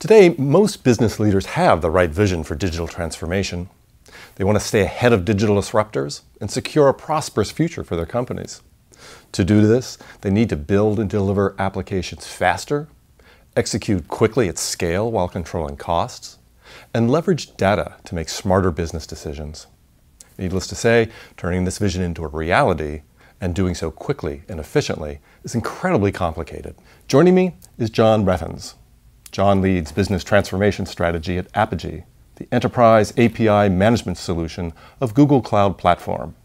Today, most business leaders have the right vision for digital transformation. They want to stay ahead of digital disruptors and secure a prosperous future for their companies. To do this, they need to build and deliver applications faster, execute quickly at scale while controlling costs, and leverage data to make smarter business decisions. Needless to say, turning this vision into a reality and doing so quickly and efficiently is incredibly complicated. Joining me is John Rethans. John leads business transformation strategy at Apigee, the enterprise API management solution of Google Cloud Platform,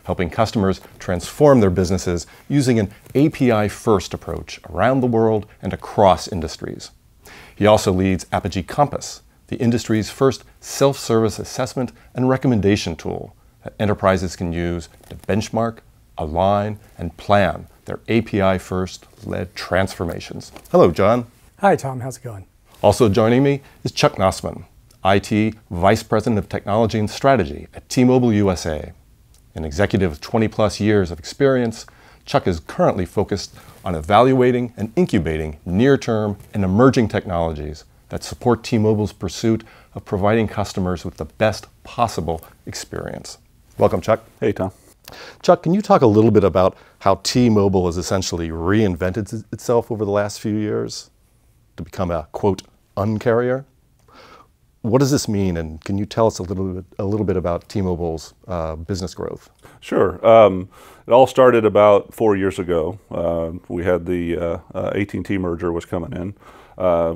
helping customers transform their businesses using an API-first approach around the world and across industries. He also leads Apigee Compass, the industry's first self-service assessment and recommendation tool that enterprises can use to benchmark, align, and plan their API-first led transformations. Hello, John. Hi, Tom. How's it going? Also joining me is Chuck Knostman, IT Vice President of Technology and Strategy at T-Mobile USA. An executive with 20-plus years of experience, Chuck is currently focused on evaluating and incubating near-term and emerging technologies that support T-Mobile's pursuit of providing customers with the best possible experience. Welcome, Chuck. Hey, Tom. Chuck, can you talk a little bit about how T-Mobile has essentially reinvented itself over the last few years to become a, quote, uncarrier? What does this mean, and can you tell us a little bit about T-Mobile's business growth? Sure. It all started about 4 years ago. We had the AT&T merger was coming in.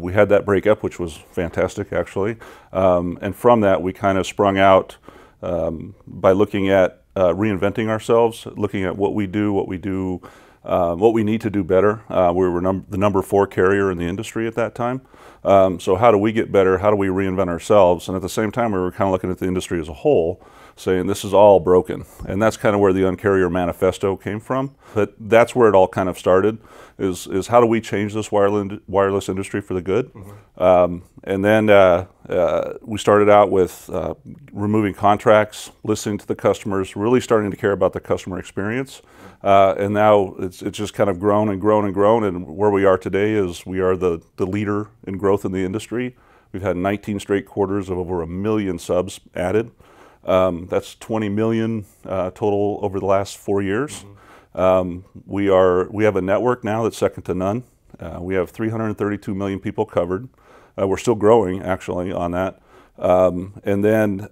We had that breakup, which was fantastic, actually. And from that, we kind of sprung out by looking at reinventing ourselves, looking at what we do, what we need to do better. We were the number 4 carrier in the industry at that time. So how do we get better? How do we reinvent ourselves? And at the same time, we were kind of looking at the industry as a whole, saying this is all broken. And that's kind of where the Uncarrier Manifesto came from. But that's where it all kind of started, is how do we change this wireless industry for the good? Mm-hmm. And then we started out with removing contracts, listening to the customers, really starting to care about the customer experience. And now it's just kind of grown and grown and grown. And where we are today is we are the leader in growth in the industry. We've had 19 straight quarters of over 1 million subs added. That's 20 million total over the last 4 years. Mm-hmm. We have a network now that's second to none. We have 332 million people covered. We're still growing, actually, on that. And then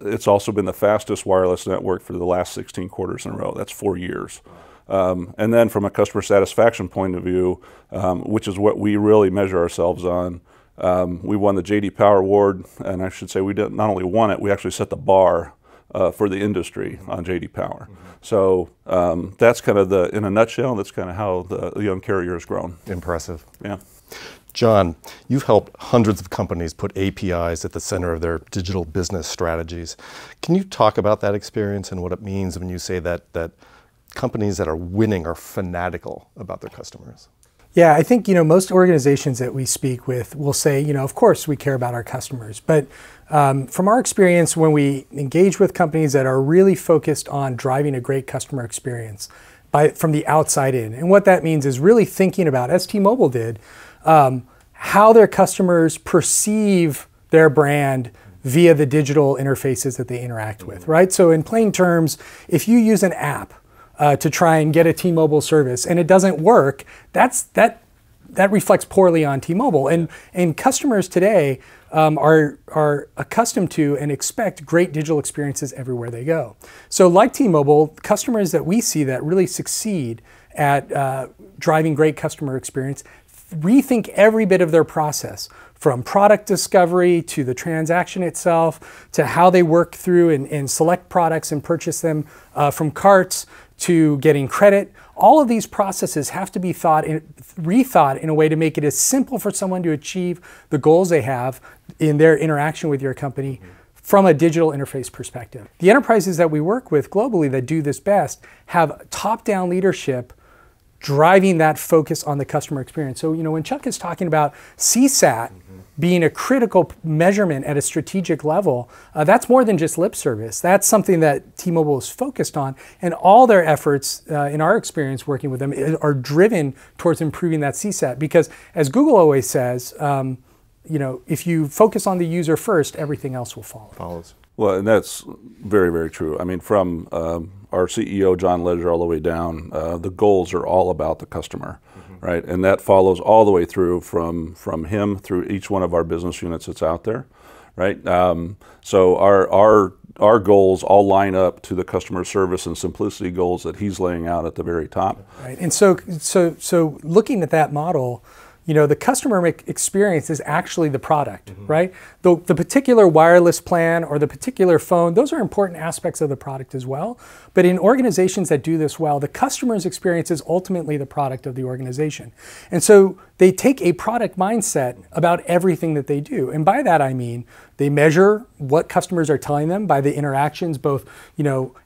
it's also been the fastest wireless network for the last 16 quarters in a row. That's 4 years. And then from a customer satisfaction point of view, which is what we really measure ourselves on, we won the J.D. Power Award, and I should say we not only won it, we actually set the bar for the industry on J.D. Power. Mm-hmm. So that's kind of in a nutshell, that's kind of how the young carrier has grown. Impressive. Yeah. John, you've helped hundreds of companies put APIs at the center of their digital business strategies. Can you talk about that experience and what it means when you say that companies that are winning are fanatical about their customers? Yeah, I think, most organizations that we speak with will say, of course we care about our customers. But from our experience, when we engage with companies that are really focused on driving a great customer experience from the outside in, and what that means is really thinking about, as T-Mobile did, how their customers perceive their brand via the digital interfaces that they interact with, right? So in plain terms, if you use an app to try and get a T-Mobile service and it doesn't work, that reflects poorly on T-Mobile. And customers today are accustomed to and expect great digital experiences everywhere they go. So like T-Mobile, customers that we see that really succeed at driving great customer experience rethink every bit of their process, from product discovery to the transaction itself, to how they work through and select products and purchase them from carts, to getting credit. All of these processes have to be rethought in a way to make it as simple for someone to achieve the goals they have in their interaction with your company from a digital interface perspective. The enterprises that we work with globally that do this best have top-down leadership driving that focus on the customer experience. So, when Chuck is talking about CSAT being a critical measurement at a strategic level, that's more than just lip service. That's something that T-Mobile is focused on, and all their efforts, in our experience working with them, are driven towards improving that CSAT. Because as Google always says, if you focus on the user first, everything else will follow. Follows. Well, and that's very, very true. I mean, from our CEO, John Ledger, all the way down, the goals are all about the customer, right? And that follows all the way through from him through each one of our business units that's out there, right? So our goals all line up to the customer service and simplicity goals that he's laying out at the very top. Right. And so looking at that model, the customer experience is actually the product, right? The particular wireless plan or the particular phone, those are important aspects of the product as well. But in organizations that do this well, the customer's experience is ultimately the product of the organization. And so they take a product mindset about everything that they do. And by that I mean they measure what customers are telling them by the interactions, both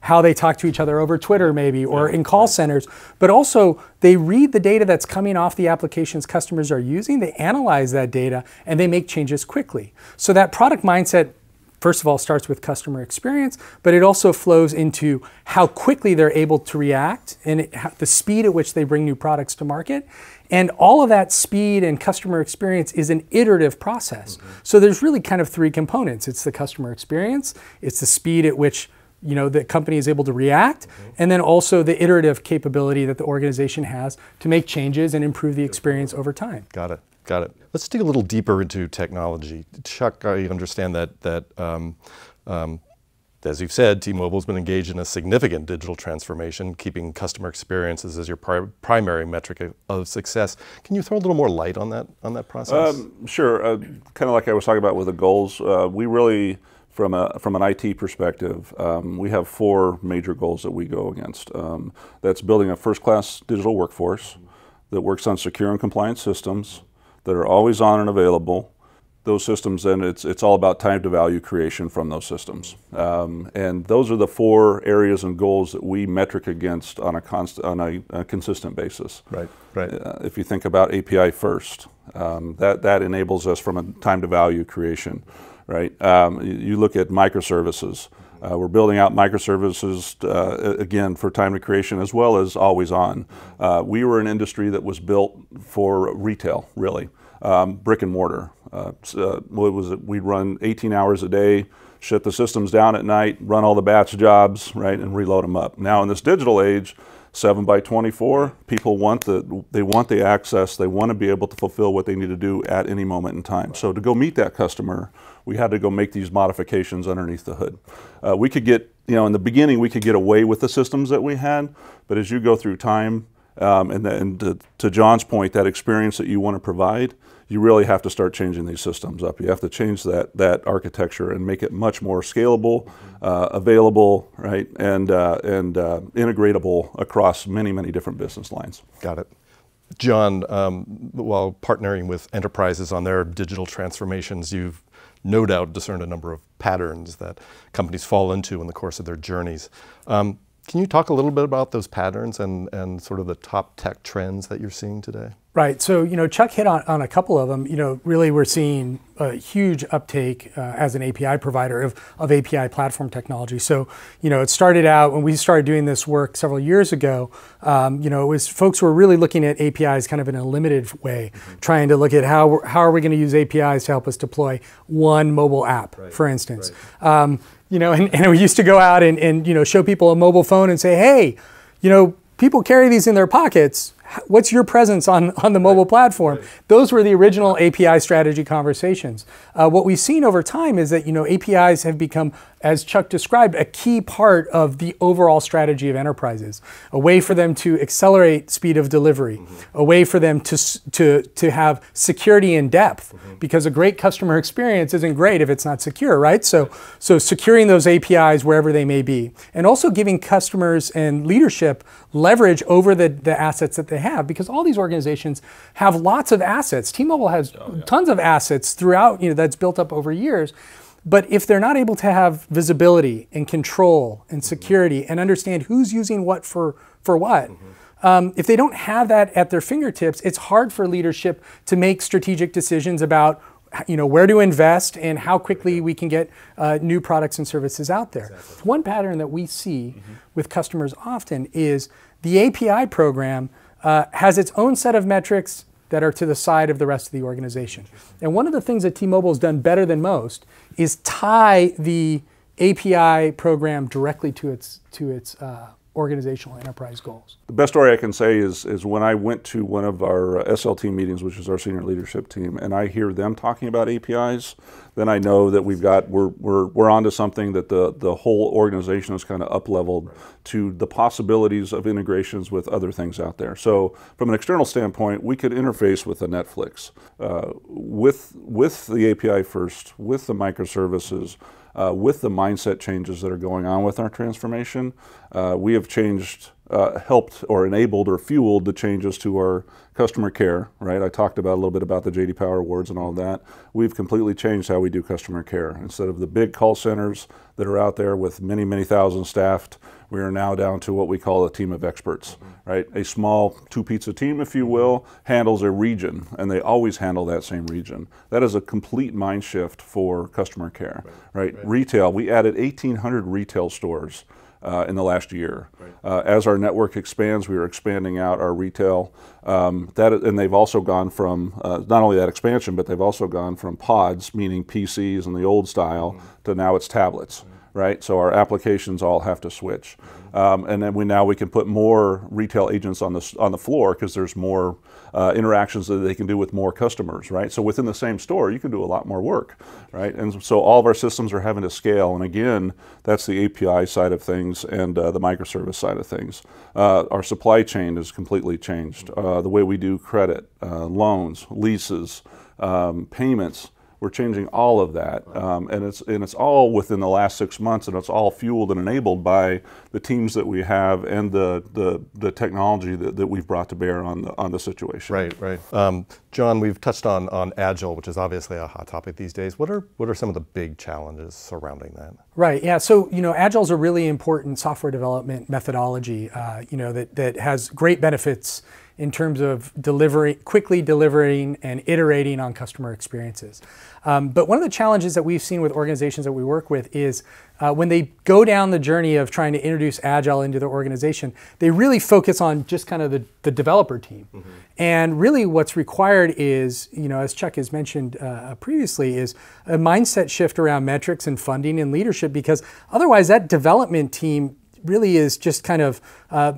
how they talk to each other over Twitter maybe or in call centers, but also they read the data that's coming off the applications customers are using, they analyze that data, and they make changes quickly. So that product mindset, first of all, starts with customer experience, but it also flows into how quickly they're able to react and the speed at which they bring new products to market. And all of that speed and customer experience is an iterative process. So there's really kind of three components. It's the customer experience, it's the speed at which the company is able to react, and then also the iterative capability that the organization has to make changes and improve the experience over time. Got it. Got it. Let's dig a little deeper into technology. Chuck, I understand that as you've said, T-Mobile's been engaged in a significant digital transformation, keeping customer experiences as your primary metric of success. Can you throw a little more light on that process? Sure. Kind of like I was talking about with the goals, we really, from an IT perspective, we have 4 major goals that we go against. That's building a first-class digital workforce that works on secure and compliant systems that are always on and available. Those systems, then it's all about time to value creation from those systems. And those are the 4 areas and goals that we metric against on a consistent basis. Right. If you think about API first, that enables us from a time to value creation, right? You look at microservices. We're building out microservices, again, for time to creation as well as always on. We were an industry that was built for retail, really. Brick and mortar. We'd run 18 hours a day, shut the systems down at night, run all the batch jobs, right, and reload them up. Now in this digital age, 7x24, people want the access, they want to be able to fulfill what they need to do at any moment in time. So to go meet that customer, we had to go make these modifications underneath the hood. We could get, in the beginning we could get away with the systems that we had, but as you go through time, and to John's point, that experience that you want to provide, you really have to start changing these systems up. You have to change that architecture and make it much more scalable, available, right, and integratable across many, many different business lines. Got it. John, while partnering with enterprises on their digital transformations, you've no doubt discerned a number of patterns that companies fall into in the course of their journeys. Can you talk a little bit about those patterns and sort of the top tech trends that you're seeing today? Right. So, Chuck hit on a couple of them. Really we're seeing a huge uptake as an API provider of API platform technology. So, it started out when we started doing this work several years ago, it was folks were really looking at APIs kind of in a limited way, trying to look at how are we going to use APIs to help us deploy one mobile app, for instance. And we used to go out and show people a mobile phone and say, hey, people carry these in their pockets. What's your presence on the mobile platform? Those were the original API strategy conversations. What we've seen over time is that APIs have become, as Chuck described, a key part of the overall strategy of enterprises. A way for them to accelerate speed of delivery, a way for them to have security in depth, because a great customer experience isn't great if it's not secure, right? So securing those APIs wherever they may be, and also giving customers and leadership leverage over the assets that they have, because all these organizations have lots of assets. T-Mobile has tons of assets throughout, that's built up over years. But if they're not able to have visibility and control and security and understand who's using what for what, if they don't have that at their fingertips, it's hard for leadership to make strategic decisions about where to invest and how quickly we can get new products and services out there. Exactly. One pattern that we see with customers often is the API program has its own set of metrics, that are to the side of the rest of the organization. And one of the things that T-Mobile has done better than most is tie the API program directly to its organizational enterprise goals. The best story I can say is when I went to one of our SLT meetings, which is our senior leadership team, and I hear them talking about APIs, then I know that we're onto something, that the whole organization is kind of up-leveled to the possibilities of integrations with other things out there. So from an external standpoint, we could interface with the Netflix, with the API first, with the microservices, with the mindset changes that are going on with our transformation. We have changed, helped or enabled or fueled the changes to our customer care, right? I talked about a little bit about the J.D. Power Awards and all of that. We've completely changed how we do customer care. Instead of the big call centers that are out there with many, many thousand staffed, we are now down to what we call a team of experts, right? A small two-pizza team, if you will, handles a region, and they always handle that same region. That is a complete mind shift for customer care, right? Retail, we added 1,800 retail stores in the last year. As our network expands, we are expanding out our retail. And they've also gone from, not only that expansion, but they've also gone from pods, meaning PCs and the old style, to now it's tablets. Right, so our applications all have to switch, and then we can put more retail agents on the floor because there's more interactions that they can do with more customers. Right, so within the same store, you can do a lot more work. Right, and so all of our systems are having to scale. And again, that's the API side of things and the microservice side of things. Our supply chain has completely changed. The way we do credit, loans, leases, payments. We're changing all of that, and it's all within the last 6 months, and it's all fueled and enabled by the teams that we have and the technology that we've brought to bear on the situation. Right. John, we've touched on Agile, which is obviously a hot topic these days. What are some of the big challenges surrounding that? Right. Yeah. So Agile is a really important software development methodology. That has great benefits in terms of quickly delivering and iterating on customer experiences. But one of the challenges that we've seen with organizations that we work with is when they go down the journey of trying to introduce Agile into their organization, they really focus on just kind of the developer team. Mm-hmm. And really what's required is, as Chuck has mentioned previously, is a mindset shift around metrics and funding and leadership, because otherwise that development team really is just kind of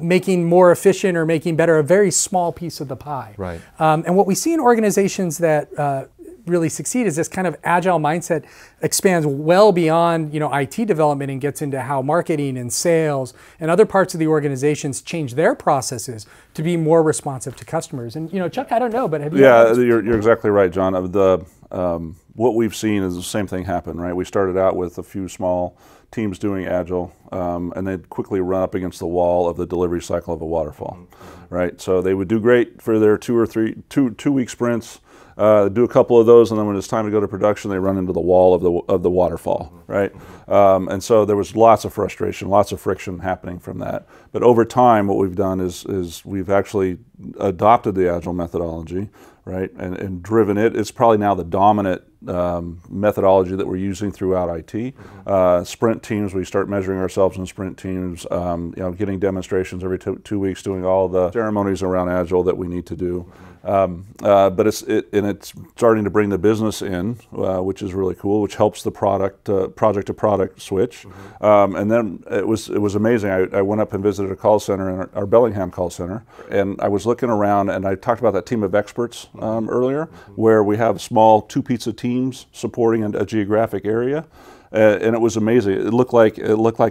making more efficient or making better a very small piece of the pie. Right. And what we see in organizations that really succeed is this kind of agile mindset expands well beyond IT development and gets into how marketing and sales and other parts of the organizations change their processes to be more responsive to customers. And Chuck, I don't know, but have you? Yeah, you're exactly right, John. What we've seen is the same thing happen, right? We started out with a few small teams doing Agile, and they'd quickly run up against the wall of the delivery cycle of a waterfall, right? So they would do great for their 2-week sprints, do a couple of those, and then when it's time to go to production, they run into the wall of the waterfall, right? And so there was lots of frustration, lots of friction happening from that. But over time, what we've done is we've actually adopted the Agile methodology, right, and driven it. It's probably now the dominant methodology that we're using throughout IT. Sprint teams, we start measuring ourselves in sprint teams, getting demonstrations every 2 weeks, doing all the ceremonies around Agile that we need to do. But it's starting to bring the business in, which is really cool, which helps the project to product switch. And then it was amazing. I went up and visited a call center, in our Bellingham call center, and I was looking around, and I talked about that team of experts earlier, where we have small two-pizza teams supporting a geographic area. And it was amazing. It looked like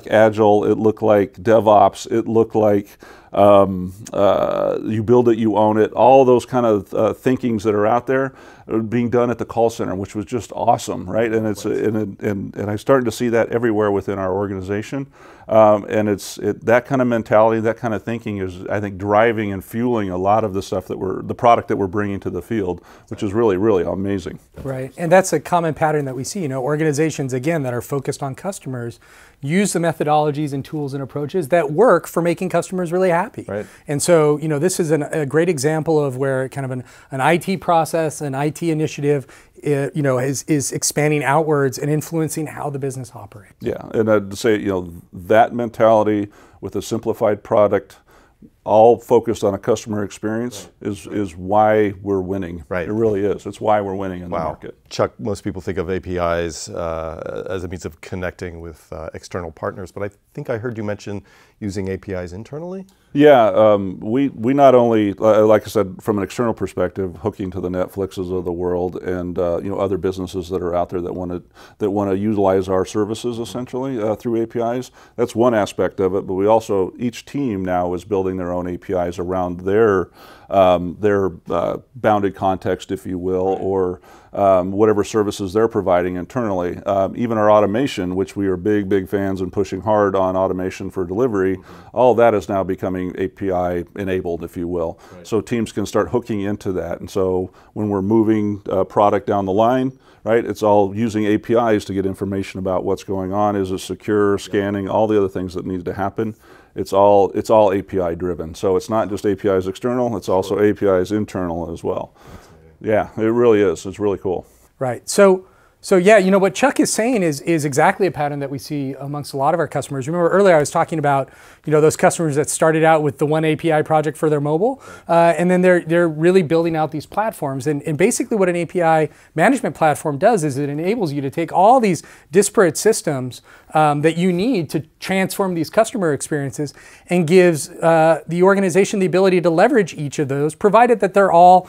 Agile. It looked like DevOps. It looked like you build it, you own it. All those kind of thinkings that are out there are being done at the call center, which was just awesome, right? And and I'm starting to see that everywhere within our organization. And that kind of mentality, that kind of thinking is, I think, driving and fueling a lot of the stuff the product that we're bringing to the field, which is really, really amazing. Right, and that's a common pattern that we see. Organizations, again, that are focused on customers use the methodologies and tools and approaches that work for making customers really happy. Right. And so, this is a great example of where kind of an IT process, an IT initiative, is expanding outwards and influencing how the business operates. Yeah, and I'd say, that mentality with a simplified product all focused on a customer experience is why we're winning. Right. It really is. It's why we're winning in the market. Chuck, most people think of APIs as a means of connecting with external partners, but I think I heard you mention using APIs internally? Yeah, we not only, like I said, from an external perspective, hooking to the Netflixes of the world and other businesses that are out there that want to utilize our services essentially through APIs. That's one aspect of it, but we also, each team now is building their own APIs around their bounded context, if you will, or whatever services they're providing internally. Even our automation, which we are big fans and pushing hard on automation for delivery, all that is now becoming API enabled, if you will. Right. So teams can start hooking into that. And so when we're moving product down the line, right, it's all using APIs to get information about what's going on. Is it secure, scanning, all the other things that need to happen. It's all API driven. So it's not just APIs external, it's also APIs internal as well. Yeah, it really is. It's really cool. Right. So yeah, what Chuck is saying is exactly a pattern that we see amongst a lot of our customers. Remember earlier I was talking about those customers that started out with the one API project for their mobile, and then they're really building out these platforms. And basically what an API management platform does is it enables you to take all these disparate systems that you need to transform these customer experiences and gives the organization the ability to leverage each of those, provided that they're all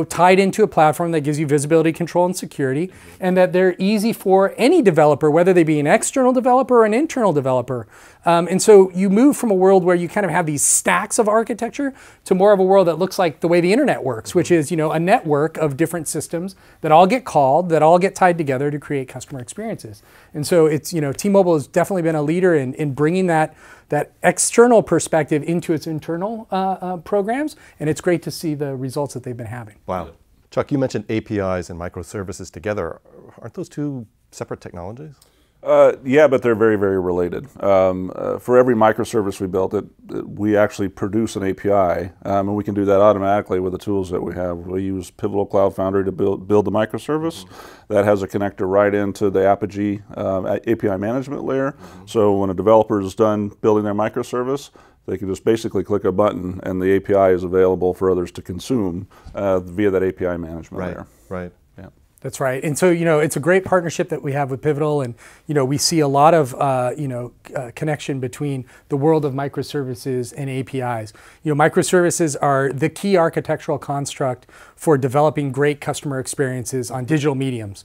tied into a platform that gives you visibility, control, and security, and that they're easy for any developer, whether they be an external developer or an internal developer. And so you move from a world where you kind of have these stacks of architecture to more of a world that looks like the way the internet works, which is a network of different systems that all get called, that all get tied together to create customer experiences. And so it's T-Mobile has definitely been a leader in bringing that external perspective into its internal programs, and it's great to see the results that they've been having. Wow. Chuck, you mentioned APIs and microservices together. Aren't those two separate technologies? Yeah, but they're very related. For every microservice we built, we actually produce an API, and we can do that automatically with the tools that we have. We use Pivotal Cloud Foundry to build the microservice. That has a connector right into the Apigee API management layer. So when a developer is done building their microservice, they can just basically click a button and the API is available for others to consume via that API management layer. Right. Yeah. That's right. And so, it's a great partnership that we have with Pivotal, and, we see a lot of, connection between the world of microservices and APIs. Microservices are the key architectural construct for developing great customer experiences on digital mediums.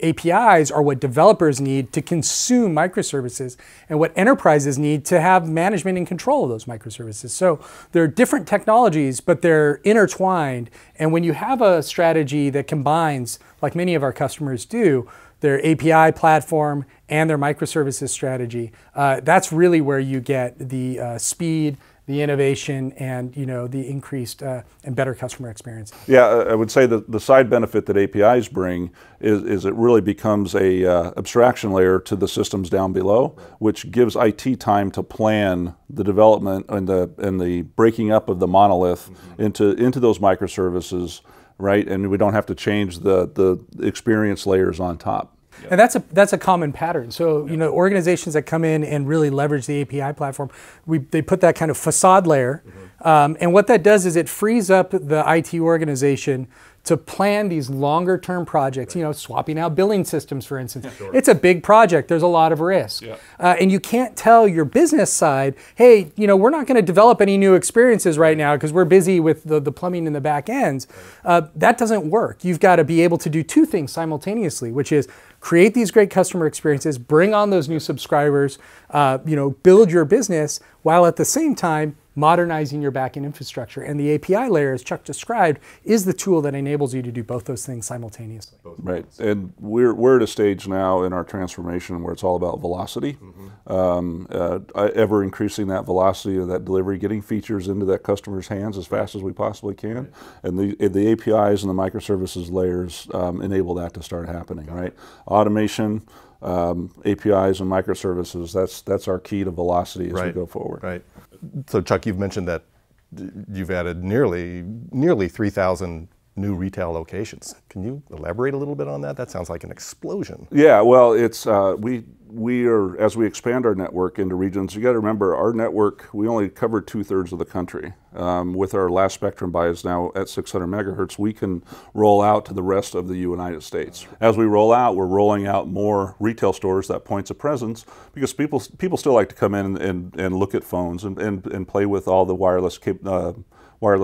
APIs are what developers need to consume microservices and what enterprises need to have management and control of those microservices. So they're different technologies, but they're intertwined. And when you have a strategy that combines, like many of our customers do, their API platform and their microservices strategy, that's really where you get the speed, the innovation, and the increased and better customer experience. Yeah, I would say that the side benefit that APIs bring is it really becomes a abstraction layer to the systems down below, which gives IT time to plan the development and the breaking up of the monolith into those microservices, right? And we don't have to change the experience layers on top. And that's a common pattern. So organizations that come in and really leverage the API platform, they put that kind of facade layer, and what that does is it frees up the IT organization to plan these longer term projects, swapping out billing systems, for instance. Sure. It's a big project. There's a lot of risk. Yeah. And you can't tell your business side, hey, we're not going to develop any new experiences right now because we're busy with the plumbing and the back ends. That doesn't work. You've got to be able to do two things simultaneously, which is create these great customer experiences, bring on those new subscribers, build your business, while at the same time modernizing your backend infrastructure. And the API layer, as Chuck described, is the tool that enables you to do both those things simultaneously. Right, and we're at a stage now in our transformation where it's all about velocity, ever increasing that velocity of that delivery, getting features into that customer's hands as fast as we possibly can, and the APIs and the microservices layers enable that to start happening, right? Automation, APIs and microservices, that's our key to velocity as we go forward. Right. So Chuck, you've mentioned that you've added nearly 3,000 new retail locations. Can you elaborate a little bit on that? That sounds like an explosion. Yeah, well, it's we are, as we expand our network into regions, you got to remember our network, we only cover 2/3 of the country. With our last spectrum buys now at 600 megahertz, we can roll out to the rest of the United States. As we roll out, we're rolling out more retail stores, that points of presence, because people still like to come in and look at phones and play with all the wireless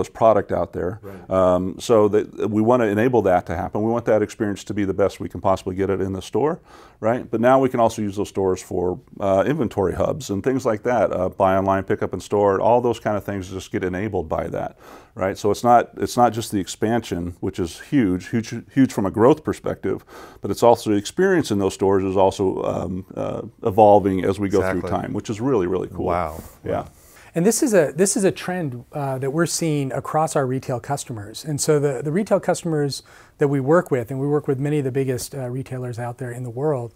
product out there. Right. So that we want to enable that to happen. We want that experience to be the best we can possibly get it in the store, right? But now we can also use those stores for inventory hubs and things like that. Buy online, pick up in store, all those kind of things just get enabled by that, right? So it's not just the expansion, which is huge from a growth perspective, but it's also the experience in those stores is also evolving as we go through time, which is really, really cool. Wow. Yeah. And this is a trend that we're seeing across our retail customers. And so the retail customers that we work with, and we work with many of the biggest retailers out there in the world,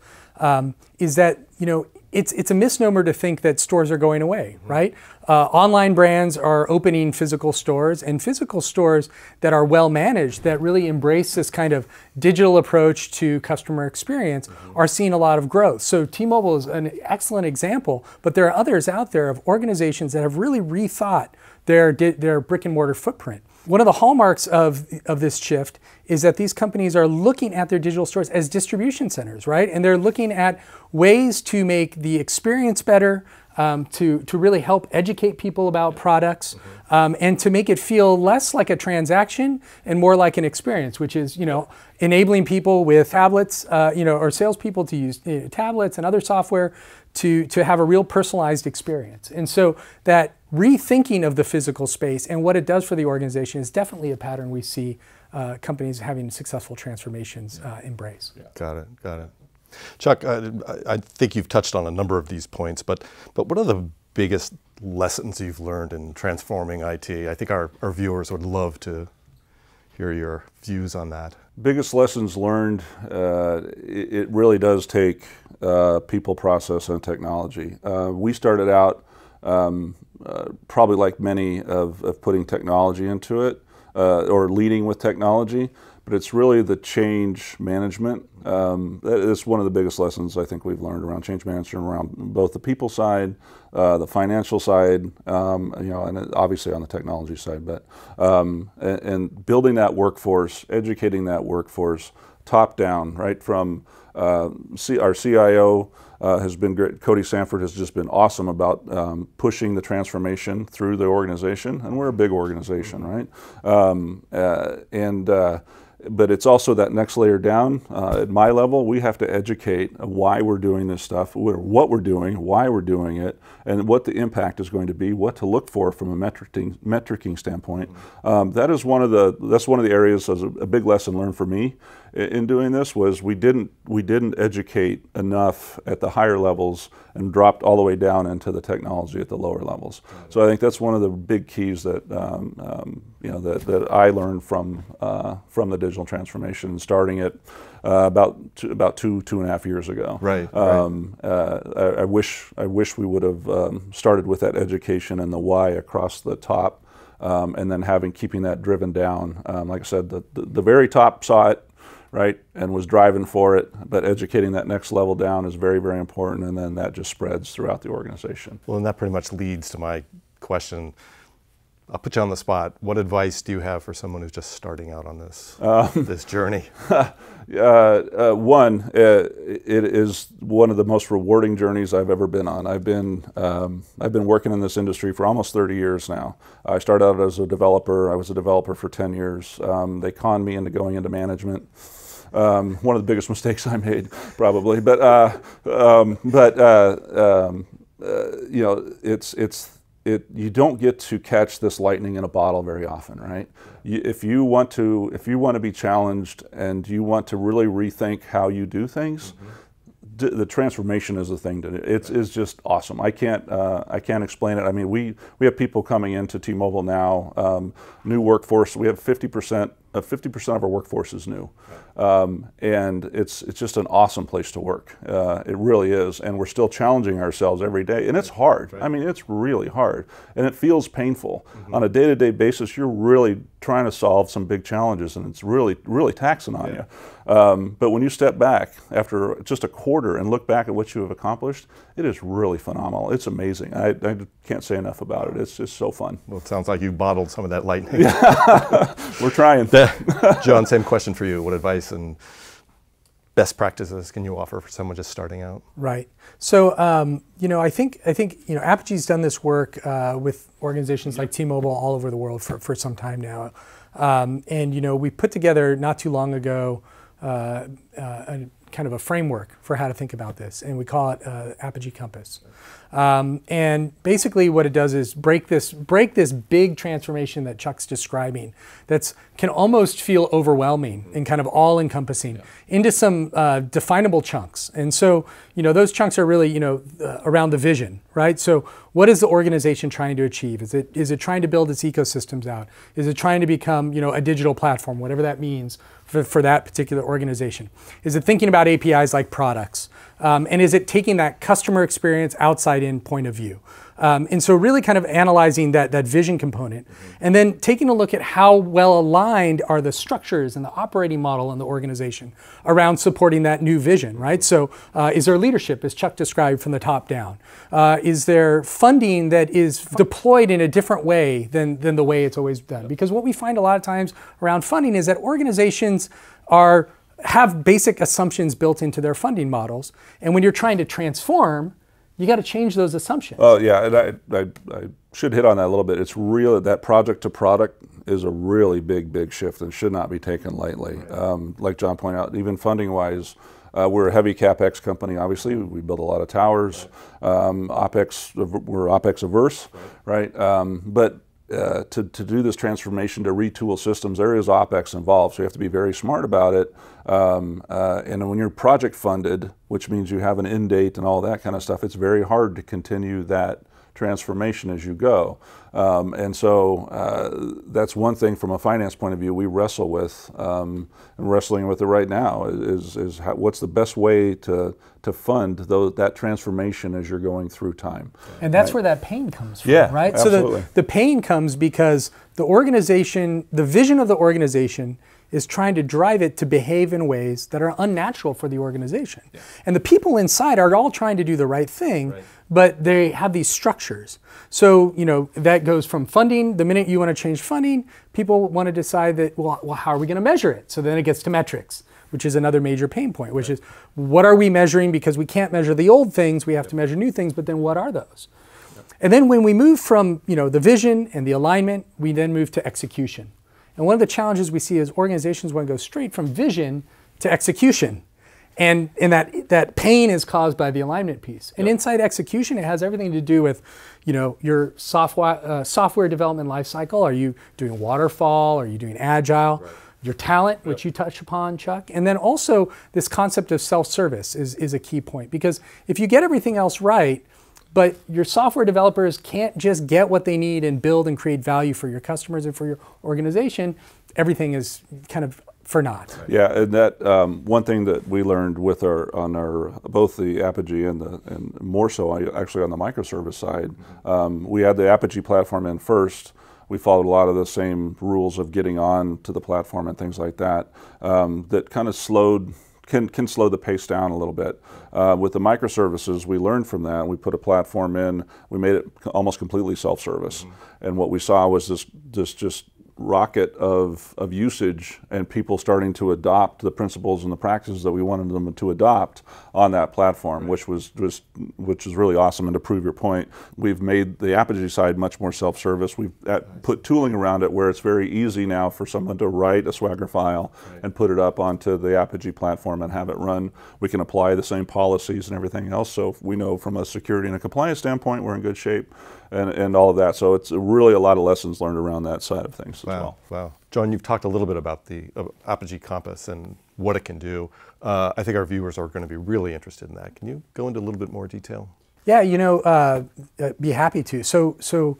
is that, you know, it's a misnomer to think that stores are going away, right? Online brands are opening physical stores, and physical stores that are well managed, that really embrace this kind of digital approach to customer experience, are seeing a lot of growth. So T-Mobile is an excellent example, but there are others out there of organizations that have really rethought their brick and mortar footprint. One of the hallmarks of this shift is that these companies are looking at their digital stores as distribution centers, right? And they're looking at ways to make the experience better, to really help educate people about products, and to make it feel less like a transaction and more like an experience, which is, you know, enabling people with tablets, or salespeople to use tablets and other software to have a real personalized experience. And so that rethinking of the physical space and what it does for the organization is definitely a pattern we see companies having successful transformations embrace. Yeah. Got it. Chuck, I think you've touched on a number of these points, but what are the biggest lessons you've learned in transforming IT? I think our viewers would love to hear your views on that. Biggest lessons learned, it really does take people, process, and technology. We started out probably like many of putting technology into it, or leading with technology, but it's really the change management. That is one of the biggest lessons I think we've learned around change management, around both the people side, the financial side, and obviously on the technology side. But and building that workforce, educating that workforce, top down, right from our CIO has been great. Cody Sanford has just been awesome about pushing the transformation through the organization, and we're a big organization, right? But it's also that next layer down. At my level, we have to educate why we're doing this stuff, what we're doing, why we're doing it, and what the impact is going to be, what to look for from a metricing standpoint. That's one of the areas as a big lesson learned for me in doing this was we didn't educate enough at the higher levels and dropped all the way down into the technology at the lower levels. So I think that's one of the big keys that that I learned from the digital transformation, starting it about two and a half years ago. Right. I wish we would have started with that education and the why across the top, and then keeping that driven down. Like I said, the very top saw it, right, and was driving for it, but educating that next level down is very, very important, and then that just spreads throughout the organization. Well, and that pretty much leads to my question. I'll put you on the spot. What advice do you have for someone who's just starting out on this this journey? One, it is one of the most rewarding journeys I've ever been on. I've been working in this industry for almost 30 years now. I started out as a developer. I was a developer for 10 years. They conned me into going into management. One of the biggest mistakes I made, probably. But you don't get to catch this lightning in a bottle very often, right? If you want to be challenged and you want to really rethink how you do things, the transformation is the thing to do. It's just awesome. I can't explain it. I mean, we have people coming into T-Mobile now, new workforce. We have 50% 50% of our workforce is new, and it's just an awesome place to work. It really is, and we're still challenging ourselves every day, and it's hard. I mean, it's really hard, and it feels painful. On a day-to-day basis, you're really trying to solve some big challenges, and it's really taxing on you. But when you step back after just a quarter and look back at what you have accomplished, it is really phenomenal. It's amazing. I can't say enough about it. It's just so fun. Well, it sounds like you bottled some of that lightning. We're trying. John, same question for you. What advice and best practices can you offer for someone just starting out? Right. So, I think Apigee's done this work with organizations like T-Mobile all over the world for some time now. And we put together not too long ago a kind of a framework for how to think about this, and we call it Apigee Compass. And basically what it does is break this big transformation that Chuck's describing that can almost feel overwhelming and kind of all-encompassing into some definable chunks. And so, those chunks are really, around the vision, right? So what is the organization trying to achieve? Is it trying to build its ecosystems out? Is it trying to become, a digital platform, whatever that means for that particular organization? Is it thinking about APIs like products? And is it taking that customer experience outside-in point of view? And so really kind of analyzing that vision component, and then taking a look at how well aligned are the structures and the operating model in the organization around supporting that new vision, right? So is there leadership, as Chuck described, from the top down? Is there funding that is deployed in a different way than the way it's always done? Because what we find a lot of times around funding is that organizations have basic assumptions built into their funding models, and when you're trying to transform, you got to change those assumptions. Oh yeah, and I should hit on that a little bit. It's real that project to product is a really big shift and should not be taken lightly. Like John pointed out, even funding wise, we're a heavy CapEx company. Obviously, we build a lot of towers. OpEx, we're OpEx averse, right? But to do this transformation to retool systems, there is OpEx involved, so you have to be very smart about it. And when you're project funded, which means you have an end date and all that kind of stuff, it's very hard to continue that transformation as you go. And so that's one thing from a finance point of view we wrestle with, and wrestling with it right now is what's the best way to fund that transformation as you're going through time. And that's where that pain comes from, yeah, right? Absolutely. So the pain comes because the organization, the vision of the organization is trying to drive it to behave in ways that are unnatural for the organization. Yeah. And the people inside are all trying to do the right thing, but they have these structures. So, that goes from funding. The minute you want to change funding, people want to decide that, well, how are we going to measure it? So then it gets to metrics, which is another major pain point, which is what are we measuring? Because we can't measure the old things, we have to measure new things, but then what are those? And then when we move from, the vision and the alignment, we then move to execution. And one of the challenges we see is organizations want to go straight from vision to execution. And that pain is caused by the alignment piece. And inside execution, it has everything to do with, your software development lifecycle. Are you doing waterfall? Are you doing agile? Right. Your talent, which you touched upon, Chuck. And then also this concept of self-service is a key point. Because if you get everything else right, but your software developers can't just get what they need and build and create value for your customers and for your organization, everything is kind of for naught. Yeah, and that one thing that we learned with both the Apigee and more so actually on the microservice side, we had the Apigee platform in first. We followed a lot of the same rules of getting on to the platform and things like that. That kind of can slow the pace down a little bit. With the microservices, we learned from that. We put a platform in. We made it almost completely self-service, and what we saw was this just rocket of usage and people starting to adopt the principles and the practices that we wanted them to adopt on that platform, which is really awesome. And to prove your point, we've made the Apigee side much more self-service. We've put tooling around it where it's very easy now for someone to write a Swagger file and put it up onto the Apigee platform and have it run. We can apply the same policies and everything else, so we know from a security and a compliance standpoint we're in good shape. And all of that. So it's really a lot of lessons learned around that side of things as well. Wow. John, you've talked a little bit about the Apigee Compass and what it can do. I think our viewers are going to be really interested in that. Can you go into a little bit more detail? Yeah, be happy to. So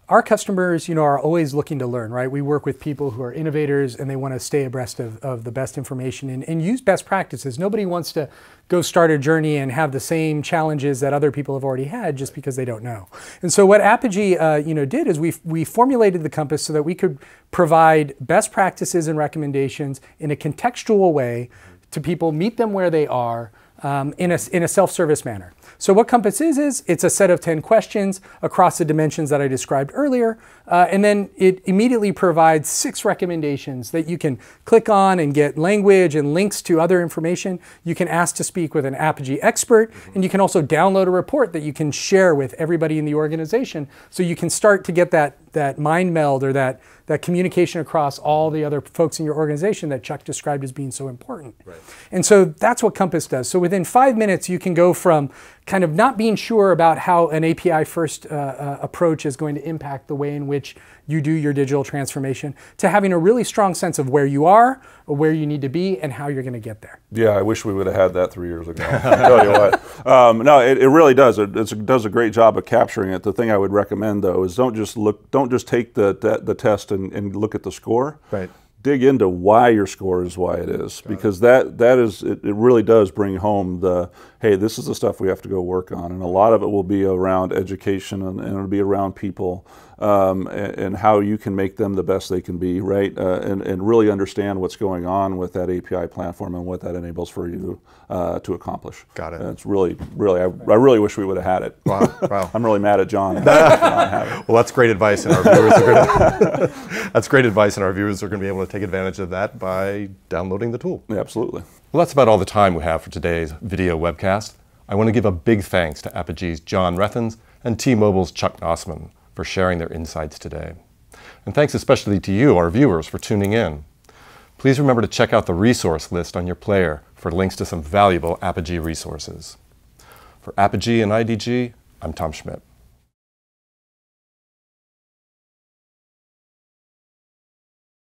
our customers, are always looking to learn, right? We work with people who are innovators and they want to stay abreast of the best information and use best practices. Nobody wants to go start a journey and have the same challenges that other people have already had just because they don't know. And so what Apigee, did is we formulated the compass so that we could provide best practices and recommendations in a contextual way to people, meet them where they are, in a self-service manner. So what Compass is it's a set of 10 questions across the dimensions that I described earlier, and then it immediately provides 6 recommendations that you can click on and get language and links to other information. You can ask to speak with an Apigee expert, and you can also download a report that you can share with everybody in the organization, so you can start to get that mind meld or that communication across all the other folks in your organization that Chuck described as being so important. Right. And so that's what Compass does. So within 5 minutes, you can go from kind of not being sure about how an API first approach is going to impact the way in which you do your digital transformation to having a really strong sense of where you are, or where you need to be, and how you're going to get there. Yeah, I wish we would have had that 3 years ago. I tell you what. No, it really does. It does a great job of capturing it. The thing I would recommend though is don't just take the test and look at the score. Right. Dig into why your score is why it is, because it really does bring home the, hey, this is the stuff we have to go work on, and a lot of it will be around education and it'll be around people and how you can make them the best they can be, right? And really understand what's going on with that API platform and what that enables for you to accomplish. Got it. And it's really, I really wish we would have had it. Wow. I'm really mad at John. Well, that's great advice, and our viewers are going that's great advice, and our viewers are going to be able to take advantage of that by downloading the tool. Yeah, absolutely. Well, that's about all the time we have for today's video webcast. I want to give a big thanks to Apigee's John Rethans and T-Mobile's Chuck Knostman for sharing their insights today. And thanks especially to you, our viewers, for tuning in. Please remember to check out the resource list on your player for links to some valuable Apigee resources. For Apigee and IDG, I'm Tom Schmidt.